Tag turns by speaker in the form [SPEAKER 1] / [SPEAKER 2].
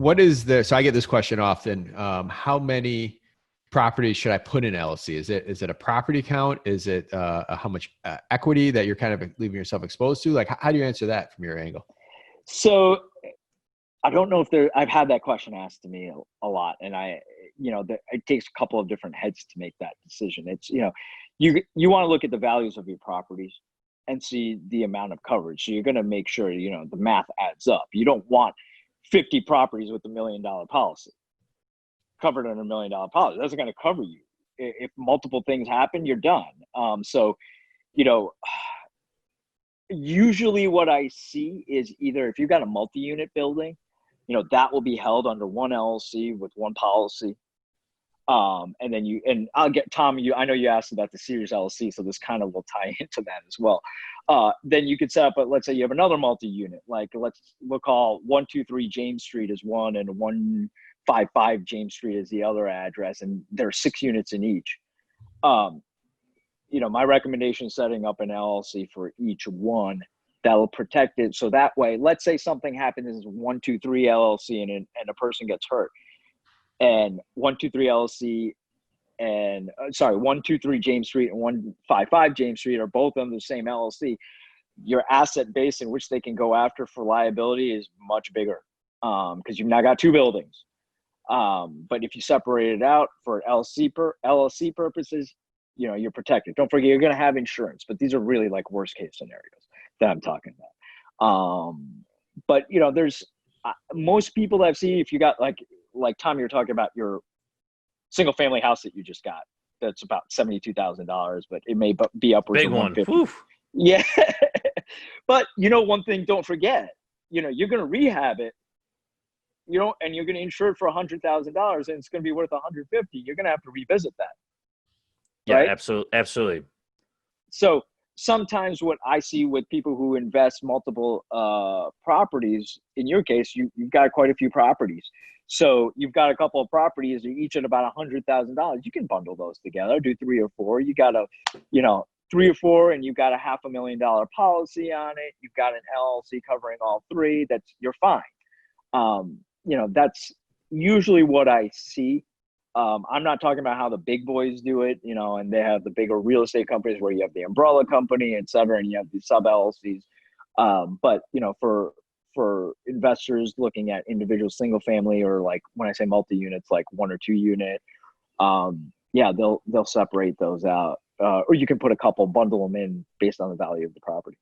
[SPEAKER 1] what is the, so I get this question often, how many properties should I put in LLC? Is it a property count? Is it how much equity that you're kind of leaving yourself exposed to? Like, how do you answer that from your angle?
[SPEAKER 2] So I don't know if I've had that question asked to me a lot, and it takes a couple of different heads to make that decision. It's, you want to look at the values of your properties and see the amount of coverage. So you're going to make sure, the math adds up. You don't want 50 properties with $1 million policy covered on $1 million policy. That's going to cover you. If multiple things happen, you're done. Usually what I see is either if you've got a multi-unit building, that will be held under one LLC with one policy. And then I'll get Tom, I know you asked about the Series LLC, so this kind of will tie into that as well. Then you could set up, let's say you have another multi-unit, like we'll call 123 James Street as one and 155 James Street as the other address, and there are 6 units in each. My recommendation is setting up an LLC for each one that'll protect it. So that way, let's say something happens in 123 LLC and a person gets hurt, and 123 LLC and 123 James Street and 155 James Street are both under the same LLC. Your asset base in which they can go after for liability is much bigger because you've now got 2 buildings. But if you separate it out for LLC purposes, you're protected. Don't forget, you're going to have insurance, but these are really like worst case scenarios that I'm talking about. But there's most people that I've seen, if you got like Tom, you're talking about your single family house that you just got, that's about $72,000, but it may be upwards
[SPEAKER 3] big
[SPEAKER 2] of
[SPEAKER 3] one.
[SPEAKER 2] 150.
[SPEAKER 3] Oof.
[SPEAKER 2] Yeah. But one thing, don't forget, you're going to rehab it, and you're going to insure it for $100,000 and it's going to be worth 150. You're going to have to revisit that.
[SPEAKER 3] Yeah,
[SPEAKER 2] right?
[SPEAKER 3] Absolutely.
[SPEAKER 2] So sometimes what I see with people who invest multiple properties, in your case, you've got quite a few properties. So you've got a couple of properties, they're each at about $100,000. You can bundle those together, do 3 or 4. You got 3 or 4, and you've got a $500,000 policy on it. You've got an LLC covering all 3. You're fine. That's usually what I see. I'm not talking about how the big boys do it, and they have the bigger real estate companies where you have the umbrella company, et cetera, and you have the sub LLCs. But for investors looking at individual single family, or like when I say multi-units, like 1 or 2 unit, they'll separate those out. Or you can put a couple, bundle them in based on the value of the property.